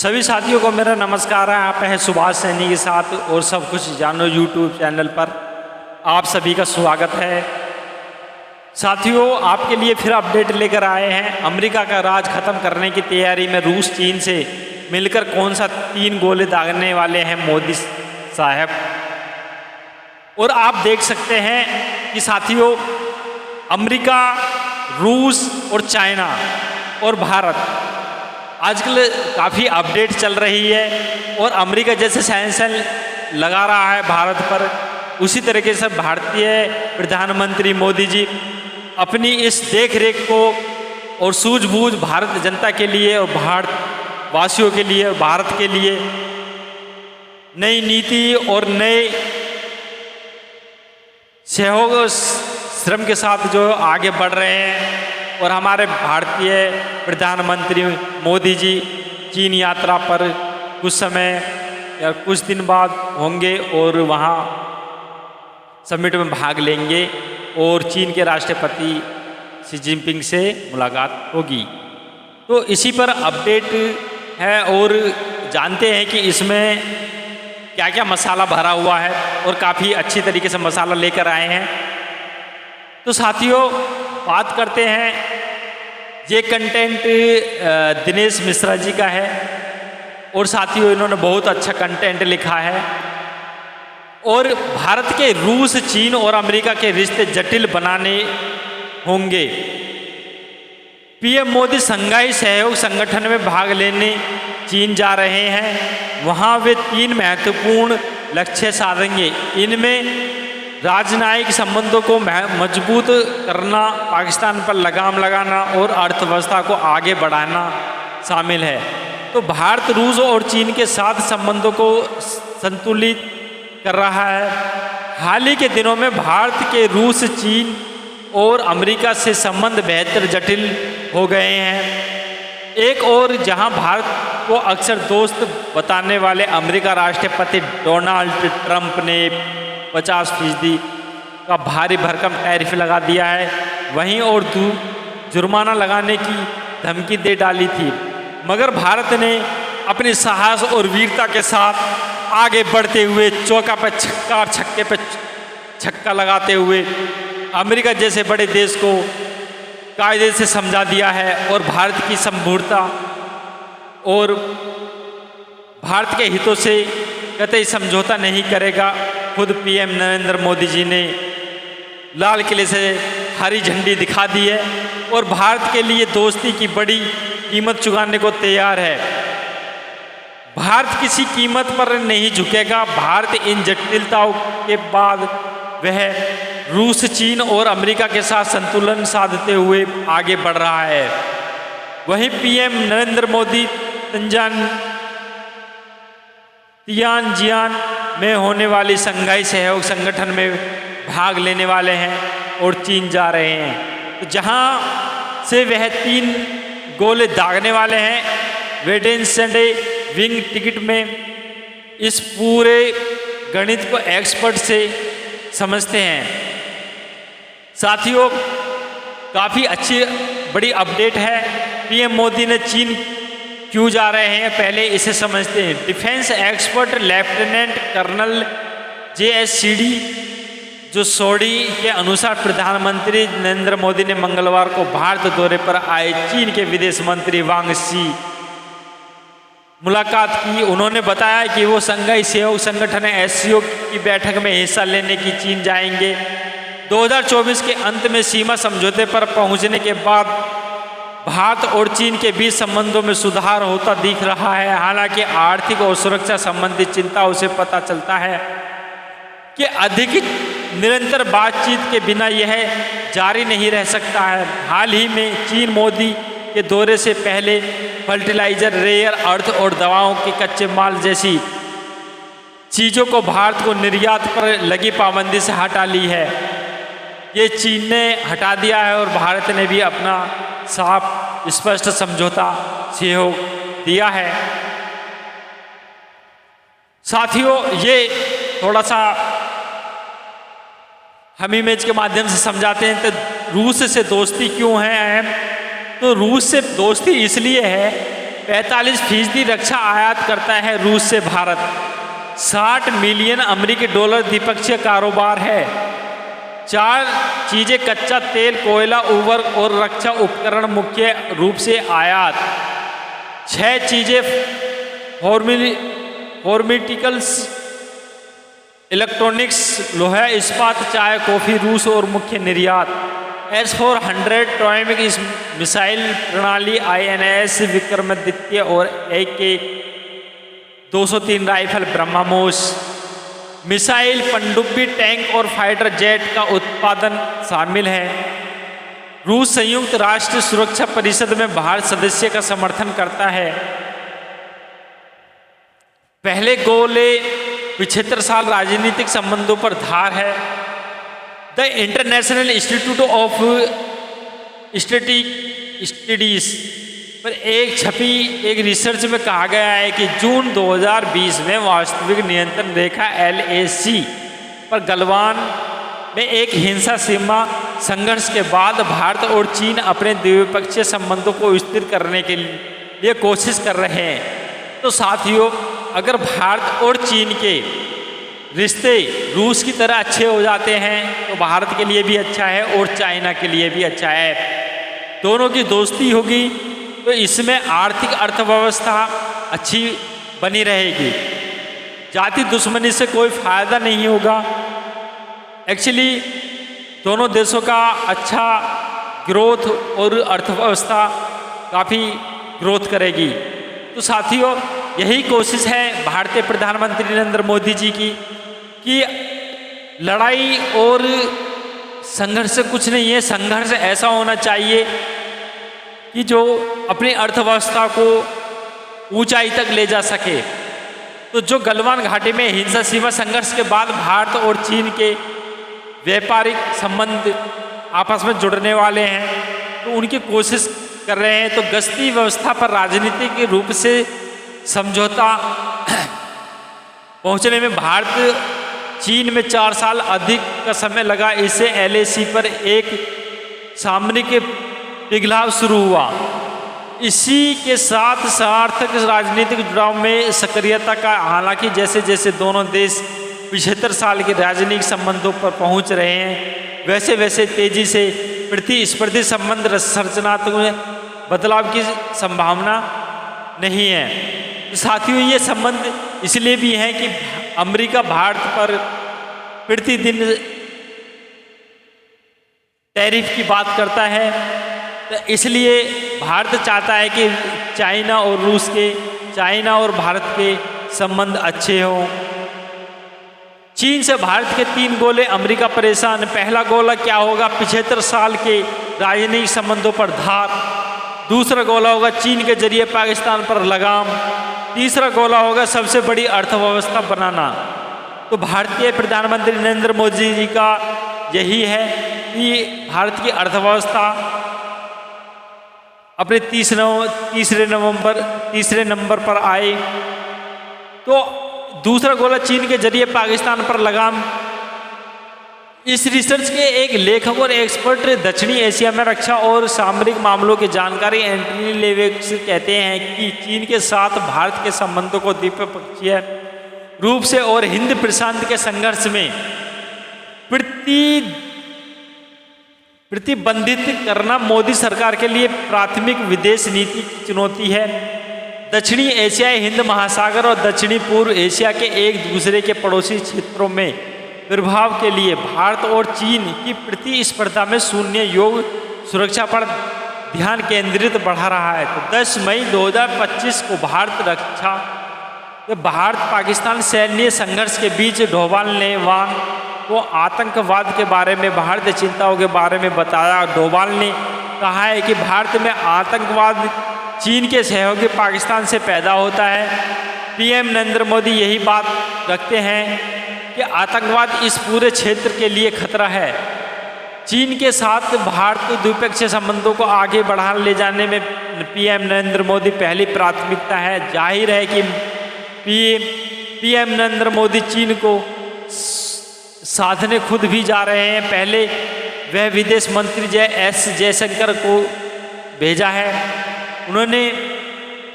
सभी साथियों को मेरा नमस्कार है। आप हैं सुभाष सैनी के साथ और सब कुछ जानो यूट्यूब चैनल पर आप सभी का स्वागत है। साथियों, आपके लिए फिर अपडेट लेकर आए हैं। अमेरिका का राज खत्म करने की तैयारी में रूस चीन से मिलकर कौन सा 3 गोले दागने वाले हैं मोदी साहब। और आप देख सकते हैं कि साथियों, अमेरिका, रूस और चाइना और भारत आजकल काफ़ी अपडेट चल रही है और अमेरिका जैसे सैंक्शन लगा रहा है भारत पर, उसी तरीके से भारतीय प्रधानमंत्री मोदी जी अपनी इस देख रेख को और सूझबूझ भारत जनता के लिए और भारत वासियों के लिए, भारत के लिए नई नीति और नए सहयोग श्रम के साथ जो आगे बढ़ रहे हैं। और हमारे भारतीय प्रधानमंत्री मोदी जी चीन यात्रा पर कुछ समय या कुछ दिन बाद होंगे और वहाँ समिट में भाग लेंगे और चीन के राष्ट्रपति शी जिनपिंग से मुलाकात होगी। तो इसी पर अपडेट है और जानते हैं कि इसमें क्या क्या मसाला भरा हुआ है और काफ़ी अच्छी तरीके से मसाला लेकर आए हैं। तो साथियों, बात करते हैं, ये कंटेंट दिनेश मिश्रा जी का है और साथियों इन्होंने बहुत अच्छा कंटेंट लिखा है। और भारत के रूस, चीन और अमेरिका के रिश्ते जटिल बनाने होंगे। पीएम मोदी शंघाई सहयोग संगठन में भाग लेने चीन जा रहे हैं। वहाँ वे 3 महत्वपूर्ण लक्ष्य साधेंगे। इनमें राजनयिक संबंधों को मजबूत करना, पाकिस्तान पर लगाम लगाना और अर्थव्यवस्था को आगे बढ़ाना शामिल है। तो भारत रूस और चीन के साथ संबंधों को संतुलित कर रहा है। हाल ही के दिनों में भारत के रूस, चीन और अमेरिका से संबंध बेहतर जटिल हो गए हैं। एक और जहां भारत को अक्सर दोस्त बताने वाले अमेरिका राष्ट्रपति डोनाल्ड ट्रंप ने 50% का भारी भरकम टैरिफ लगा दिया है, वहीं और जुर्माना लगाने की धमकी दे डाली थी। मगर भारत ने अपनी साहस और वीरता के साथ आगे बढ़ते हुए चौका पर छक्का और छक्के पर छक्का लगाते हुए अमेरिका जैसे बड़े देश को कायदे से समझा दिया है और भारत की संपूर्णता और भारत के हितों से कतई समझौता नहीं करेगा। खुद पीएम नरेंद्र मोदी जी ने लाल किले से हरी झंडी दिखा दी है और भारत के लिए दोस्ती की बड़ी कीमत चुकाने को तैयार है। भारत किसी कीमत पर नहीं झुकेगा। भारत इन जटिलताओं के बाद वह रूस, चीन और अमेरिका के साथ संतुलन साधते हुए आगे बढ़ रहा है। वहीं पीएम नरेंद्र मोदी तियानजियान में होने वाली शंघाई सहयोग संगठन में भाग लेने वाले हैं और चीन जा रहे हैं। तो जहां से वह 3 गोले दागने वाले हैं, वेडनेसडे विंग टिकट में इस पूरे गणित को एक्सपर्ट से समझते हैं। साथियों, काफ़ी अच्छी बड़ी अपडेट है। पीएम मोदी ने चीन क्यों जा रहे हैं, पहले इसे समझते हैं। Defence expert lieutenant colonel JSCD जो सोडी के अनुसार प्रधानमंत्री नरेंद्र मोदी ने मंगलवार को भारत दौरे पर आए चीन के विदेश मंत्री वांग शी मुलाकात की। उन्होंने बताया कि वो शंघाई सहयोग संगठन SCO की बैठक में हिस्सा लेने की चीन जाएंगे। 2024 के अंत में सीमा समझौते पर पहुंचने के बाद भारत और चीन के बीच संबंधों में सुधार होता दिख रहा है। हालांकि आर्थिक और सुरक्षा संबंधी चिंताओं से पता चलता है कि अधिक निरंतर बातचीत के बिना यह जारी नहीं रह सकता है। हाल ही में चीन मोदी के दौरे से पहले फर्टिलाइजर, रेयर अर्थ और दवाओं के कच्चे माल जैसी चीज़ों को भारत को निर्यात पर लगी पाबंदी से हटा ली है। ये चीन ने हटा दिया है और भारत ने भी अपना साफ स्पष्ट समझौता सहयोग दिया है। साथियों, ये थोड़ा सा हम इमेज के माध्यम से समझाते हैं। तो रूस से दोस्ती क्यों है अहम? तो रूस से दोस्ती इसलिए है 45% रक्षा आयात करता है रूस से भारत। 60 मिलियन अमेरिकी डॉलर द्विपक्षीय कारोबार है। 4 चीज़ें कच्चा तेल, कोयला, उर्वरक और रक्षा उपकरण मुख्य रूप से आयात। 6 चीज़ें फार्मास्यूटिकल्स, इलेक्ट्रॉनिक्स, लोहा इस्पात, चाय, कॉफ़ी रूस और मुख्य निर्यात। S-400 टॉयमिक मिसाइल प्रणाली, INS विक्रमादित्य और AK-203 राइफल ब्रह्मोस मिसाइल, पनडुब्बी, टैंक और फाइटर जेट का उत्पादन शामिल है। रूस संयुक्त राष्ट्र सुरक्षा परिषद में भारत सदस्य का समर्थन करता है। पहले गोले 75 साल राजनीतिक संबंधों पर धार है। The international institute of statistics studies पर एक रिसर्च में कहा गया है कि जून 2020 में वास्तविक नियंत्रण रेखा LAC पर गलवान में एक हिंसा सीमा संघर्ष के बाद भारत और चीन अपने द्विपक्षीय संबंधों को विस्तृत करने के लिए कोशिश कर रहे हैं। तो साथियों, अगर भारत और चीन के रिश्ते रूस की तरह अच्छे हो जाते हैं तो भारत के लिए भी अच्छा है और चाइना के लिए भी अच्छा है। दोनों की दोस्ती होगी तो इसमें आर्थिक अर्थव्यवस्था अच्छी बनी रहेगी। जाति दुश्मनी से कोई फायदा नहीं होगा। एक्चुअली दोनों देशों का अच्छा ग्रोथ और अर्थव्यवस्था काफ़ी ग्रोथ करेगी। तो साथियों, यही कोशिश है भारतीय प्रधानमंत्री नरेंद्र मोदी जी की कि लड़ाई और संघर्ष से कुछ नहीं है। संघर्ष ऐसा होना चाहिए कि जो अपनी अर्थव्यवस्था को ऊंचाई तक ले जा सके। तो जो गलवान घाटी में हिंसा सीमा संघर्ष के बाद भारत और चीन के व्यापारिक संबंध आपस में जुड़ने वाले हैं, तो उनकी कोशिश कर रहे हैं। तो गश्ती व्यवस्था पर राजनीतिक रूप से समझौता पहुंचने में भारत चीन में 4 साल अधिक का समय लगा। इससे LAC पर एक सामरिक पिघलाव शुरू हुआ। इसी के साथ सार्थक राजनीतिक जुड़ाव में सक्रियता का, हालांकि जैसे जैसे दोनों देश 75 साल के राजनीतिक संबंधों पर पहुंच रहे हैं, वैसे वैसे तेजी से प्रतिस्पर्धी संबंध संरचनात्मक बदलाव की संभावना नहीं है। साथियों, ये संबंध इसलिए भी हैं कि अमेरिका भारत पर प्रतिदिन टैरिफ की बात करता है। तो इसलिए भारत चाहता है कि चाइना और भारत के संबंध अच्छे हों। चीन से भारत के 3 गोले, अमेरिका परेशान। पहला गोला क्या होगा? 75 साल के राजनीतिक संबंधों पर धार। दूसरा गोला होगा चीन के जरिए पाकिस्तान पर लगाम। तीसरा गोला होगा सबसे बड़ी अर्थव्यवस्था बनाना। तो भारतीय प्रधानमंत्री नरेंद्र मोदी जी का यही है कि भारत की अर्थव्यवस्था अपने तीसरे नंबर पर आए। तो दूसरा गोला चीन के जरिए पाकिस्तान पर लगाम। इस रिसर्च के एक लेखक और एक्सपर्ट दक्षिणी एशिया में रक्षा और सामरिक मामलों की जानकारी एंटनी लेविक्स कहते हैं कि चीन के साथ भारत के संबंधों को द्विपक्षीय रूप से और हिंद प्रशांत के संघर्ष में प्रतिबंधित करना मोदी सरकार के लिए प्राथमिक विदेश नीति की चुनौती है। दक्षिणी एशिया, हिंद महासागर और दक्षिणी पूर्व एशिया के एक दूसरे के पड़ोसी क्षेत्रों में प्रभाव के लिए भारत और चीन की प्रतिस्पर्धा में शून्य योग सुरक्षा पर ध्यान केंद्रित बढ़ा रहा है। तो 10 मई 2025 को भारत पाकिस्तान सैन्य संघर्ष के बीच डोभाल ने वांग को आतंकवाद के बारे में भारतीय चिंताओं के बारे में बताया। डोभाल ने कहा है कि भारत में आतंकवाद चीन के सहयोगी पाकिस्तान से पैदा होता है। PM नरेंद्र मोदी यही बात रखते हैं कि आतंकवाद इस पूरे क्षेत्र के लिए खतरा है। चीन के साथ भारत द्विपक्षीय संबंधों को आगे बढ़ा ले जाने में PM नरेंद्र मोदी पहली प्राथमिकता है। जाहिर है कि PM नरेंद्र मोदी चीन को साधने खुद भी जा रहे हैं। पहले वह विदेश मंत्री S जयशंकर को भेजा है। उन्होंने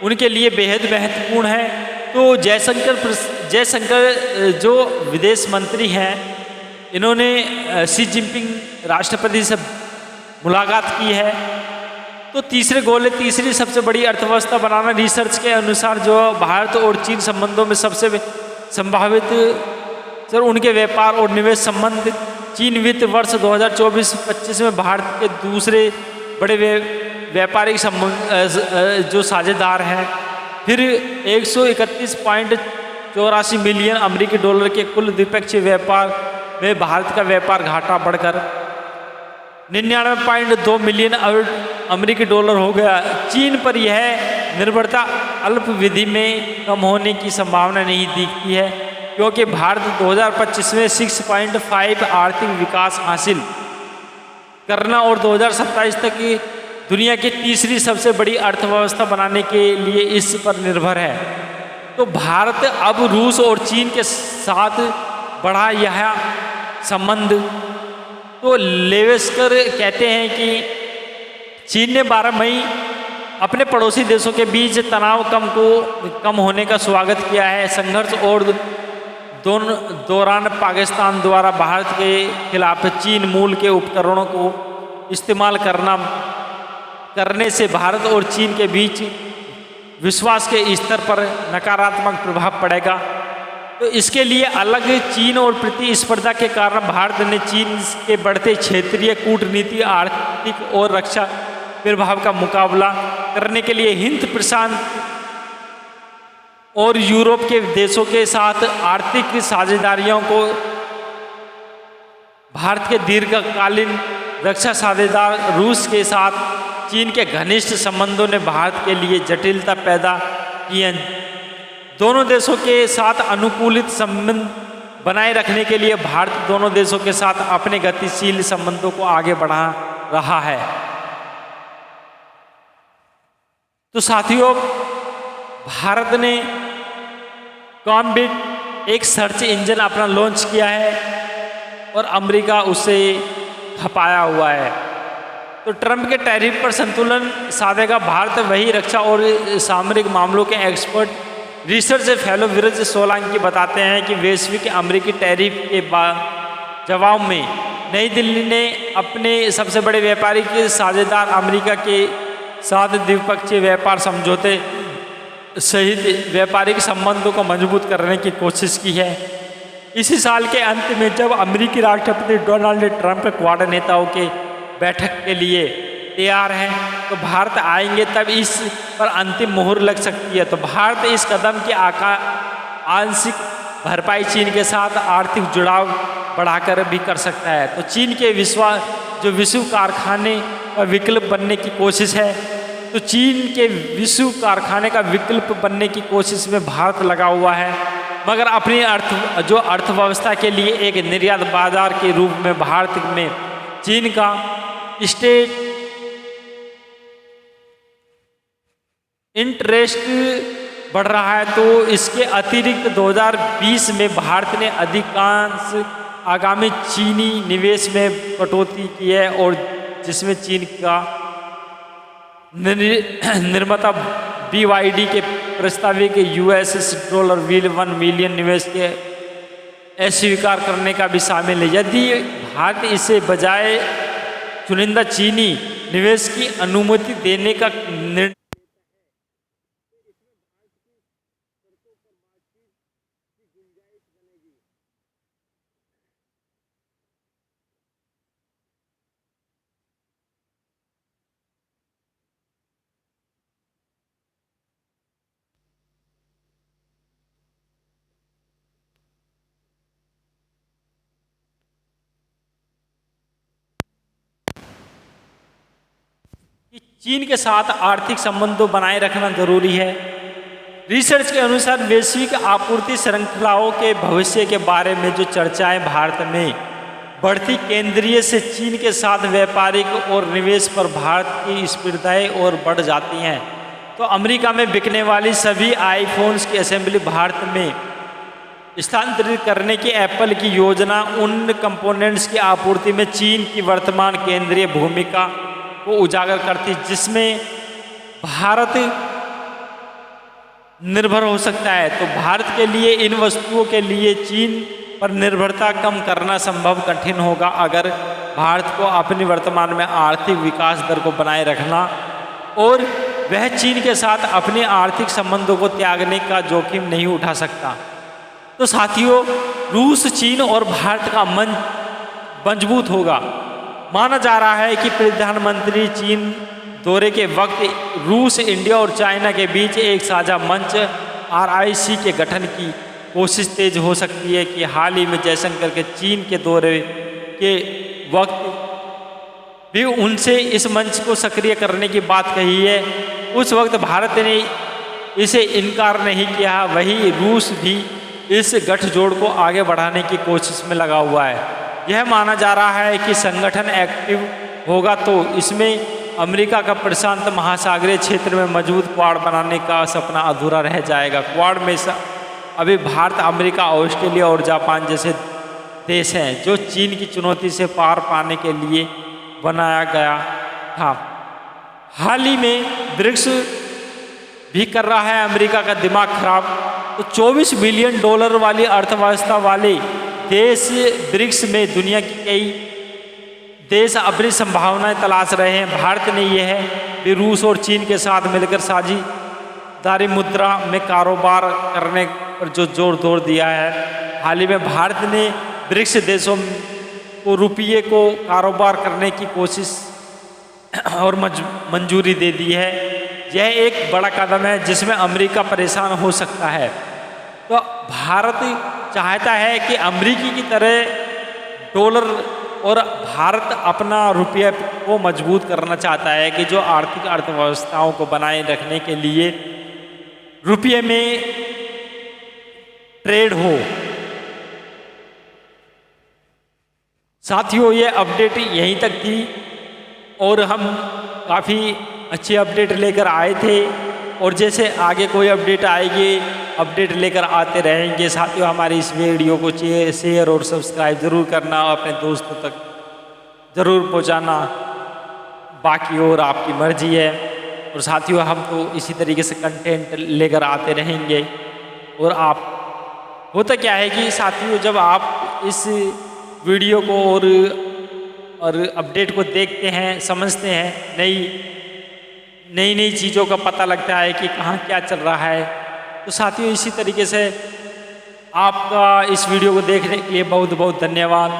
उनके लिए बेहद महत्वपूर्ण है। तो जयशंकर जो विदेश मंत्री हैं, इन्होंने शी जिनपिंग राष्ट्रपति से मुलाकात की है। तो तीसरे गोल है तीसरी सबसे बड़ी अर्थव्यवस्था बनाना। रिसर्च के अनुसार जो भारत और चीन संबंधों में सबसे संभावित सर उनके व्यापार और निवेश संबंध। चीन वित्त वर्ष 2024-25 में भारत के दूसरे बड़े व्यापारिक संबंध जो साझेदार हैं। फिर 131.84 मिलियन अमेरिकी डॉलर के कुल द्विपक्षीय व्यापार में भारत का व्यापार घाटा बढ़कर 99.2 मिलियन अमेरिकी डॉलर हो गया। चीन पर यह निर्भरता अल्पविधि में कम होने की संभावना नहीं दिखती है, क्योंकि भारत 2025 में 6.5 आर्थिक विकास हासिल करना और 2027 तक की दुनिया की तीसरी सबसे बड़ी अर्थव्यवस्था बनाने के लिए इस पर निर्भर है। तो भारत अब रूस और चीन के साथ बढ़ा यह संबंध। तो लेवेस्कर कहते हैं कि चीन ने 12 मई अपने पड़ोसी देशों के बीच तनाव कम होने का स्वागत किया है। संघर्ष और दौरान पाकिस्तान द्वारा भारत के खिलाफ चीन मूल के उपकरणों को इस्तेमाल करने से भारत और चीन के बीच विश्वास के स्तर पर नकारात्मक प्रभाव पड़ेगा। तो इसके लिए अलग चीन और प्रतिस्पर्धा के कारण भारत ने चीन के बढ़ते क्षेत्रीय कूटनीति, आर्थिक और रक्षा प्रभाव का मुकाबला करने के लिए हिंद प्रशांत और यूरोप के देशों के साथ आर्थिक साझेदारियों को भारत के दीर्घकालीन रक्षा साझेदार रूस के साथ चीन के घनिष्ठ संबंधों ने भारत के लिए जटिलता पैदा की है। दोनों देशों के साथ अनुकूलित संबंध बनाए रखने के लिए भारत दोनों देशों के साथ अपने गतिशील संबंधों को आगे बढ़ा रहा है। तो साथियों, भारत ने कॉम्बिट एक सर्च इंजन अपना लॉन्च किया है और अमेरिका उसे खपाया हुआ है। तो ट्रंप के टैरिफ पर संतुलन साधेगा भारत। वही रक्षा और सामरिक मामलों के expert research fellow Viraj Solanki बताते हैं कि वैश्विक अमेरिकी टैरिफ के जवाब में नई दिल्ली ने अपने सबसे बड़े व्यापारिक साझेदार अमेरिका के साथ द्विपक्षीय व्यापार समझौते सहित व्यापारिक संबंधों को मजबूत करने की कोशिश की है। इसी साल के अंत में जब अमेरिकी राष्ट्रपति डोनाल्ड ट्रंप क्वाड नेताओं के बैठक के लिए तैयार हैं, तो भारत आएंगे, तब इस पर अंतिम मुहर लग सकती है। तो भारत इस कदम की आंशिक भरपाई चीन के साथ आर्थिक जुड़ाव बढ़ाकर भी कर सकता है। तो चीन के विश्व कारखाने का विकल्प बनने की कोशिश है। तो चीन के विश्व कारखाने का विकल्प बनने की कोशिश में भारत लगा हुआ है, मगर अपनी अर्थव्यवस्था के लिए एक निर्यात बाजार के रूप में भारत में चीन का स्टेट इंटरेस्ट बढ़ रहा है। तो इसके अतिरिक्त 2020 में भारत ने अधिकांश आगामी चीनी निवेश में कटौती की है, और जिसमें चीन का निर्माता BYD के प्रस्तावित $1 मिलियन निवेश के अस्वीकार करने का भी शामिल है। यदि भारत इसे बजाय चुनिंदा चीनी निवेश की अनुमति देने का निर्णय चीन के साथ आर्थिक संबंधों बनाए रखना जरूरी है। रिसर्च के अनुसार वैश्विक आपूर्ति श्रृंखलाओं के भविष्य के बारे में जो चर्चाएं भारत में बढ़ती केंद्रीय से चीन के साथ व्यापारिक और निवेश पर भारत की स्पर्धाएं और बढ़ जाती हैं। तो अमेरिका में बिकने वाली सभी आईफोन्स की असेंबली भारत में स्थानांतरित करने की एप्पल की योजना उन कंपोनेंट्स की आपूर्ति में चीन की वर्तमान केंद्रीय भूमिका को उजागर करती, जिसमें भारत निर्भर हो सकता है। तो भारत के लिए इन वस्तुओं के लिए चीन पर निर्भरता कम करना संभव कठिन होगा अगर भारत को अपनी वर्तमान में आर्थिक विकास दर को बनाए रखना और वह चीन के साथ अपने आर्थिक संबंधों को त्यागने का जोखिम नहीं उठा सकता। तो साथियों, रूस, चीन और भारत का मंच मजबूत होगा। माना जा रहा है कि प्रधानमंत्री चीन दौरे के वक्त रूस, इंडिया और चाइना के बीच एक साझा मंच RIC के गठन की कोशिश तेज हो सकती है कि हाल ही में जयशंकर के चीन के दौरे के वक्त भी उनसे इस मंच को सक्रिय करने की बात कही है। उस वक्त भारत ने इसे इनकार नहीं किया। वहीं रूस भी इस गठजोड़ को आगे बढ़ाने की कोशिश में लगा हुआ है। यह माना जा रहा है कि संगठन एक्टिव होगा तो इसमें अमेरिका का प्रशांत महासागरीय क्षेत्र में मजबूत क्वाड बनाने का सपना अधूरा रह जाएगा। क्वाड में अभी भारत, अमेरिका, ऑस्ट्रेलिया और जापान जैसे देश हैं जो चीन की चुनौती से पार पाने के लिए बनाया गया था। हाल ही में ब्रिक्स भी कर रहा है अमेरिका का दिमाग खराब। तो 24 बिलियन डॉलर वाली अर्थव्यवस्था वाले देश ब्रिक्स में दुनिया की कई देश अपनी संभावनाएं तलाश रहे हैं। भारत ने यह भी रूस और चीन के साथ मिलकर साझेदारी मुद्रा में कारोबार करने पर जो जोर दिया है। हाल ही में भारत ने ब्रिक्स देशों को रुपये को कारोबार करने की कोशिश और मंजूरी दे दी है। यह एक बड़ा कदम है जिसमें अमेरिका परेशान हो सकता है। तो भारत चाहता है कि अमेरिकी की तरह डॉलर और भारत अपना रुपये को मजबूत करना चाहता है कि जो आर्थिक अर्थव्यवस्थाओं को बनाए रखने के लिए रुपये में ट्रेड हो। साथियों, ये अपडेट यहीं तक थी और हम काफ़ी अच्छी अपडेट लेकर आए थे और जैसे आगे कोई अपडेट आएगी अपडेट लेकर आते रहेंगे। साथियों, हमारी इस वीडियो को शेयर और सब्सक्राइब ज़रूर करना और अपने दोस्तों तक ज़रूर पहुंचाना। बाकी और आपकी मर्जी है। और साथियों, हम तो इसी तरीके से कंटेंट लेकर आते रहेंगे। और आप होता क्या है कि साथियों, जब आप इस वीडियो को और अपडेट को देखते हैं, समझते हैं, नई चीज़ों का पता लगता है कि कहाँ क्या चल रहा है। तो साथियों, इसी तरीके से आपका इस वीडियो को देखने के लिए बहुत बहुत धन्यवाद।